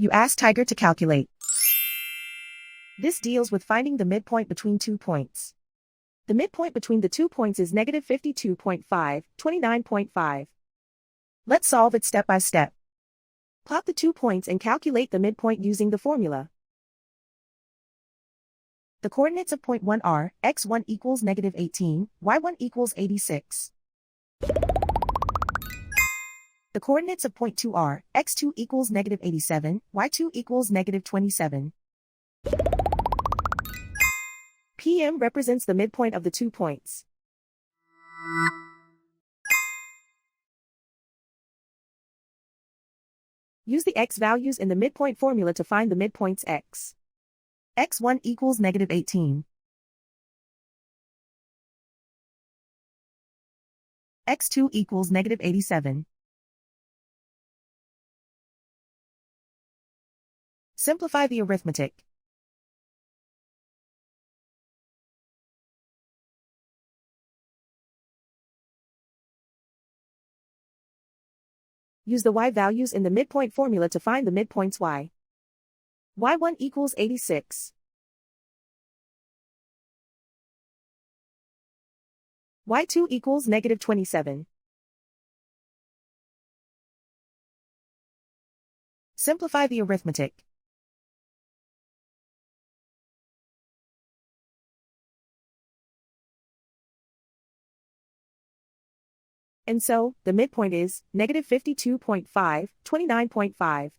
You ask Tiger to calculate. This deals with finding the midpoint between 2 points. The midpoint between the 2 points is negative 52.5, 29.5. Let's solve it step by step. Plot the 2 points and calculate the midpoint using the formula. The coordinates of point 1 are, x1 equals negative 18, y1 equals 86. The coordinates of point 2 are, x2 equals negative 87, y2 equals negative 27. PM represents the midpoint of the 2 points. Use the x values in the midpoint formula to find the midpoints x. x1 equals negative 18. x2 equals negative 87. Simplify the arithmetic. Use the y values in the midpoint formula to find the midpoints y. y1 equals 86. y2 equals negative 27. Simplify the arithmetic. And so, the midpoint is negative 52.5, 29.5.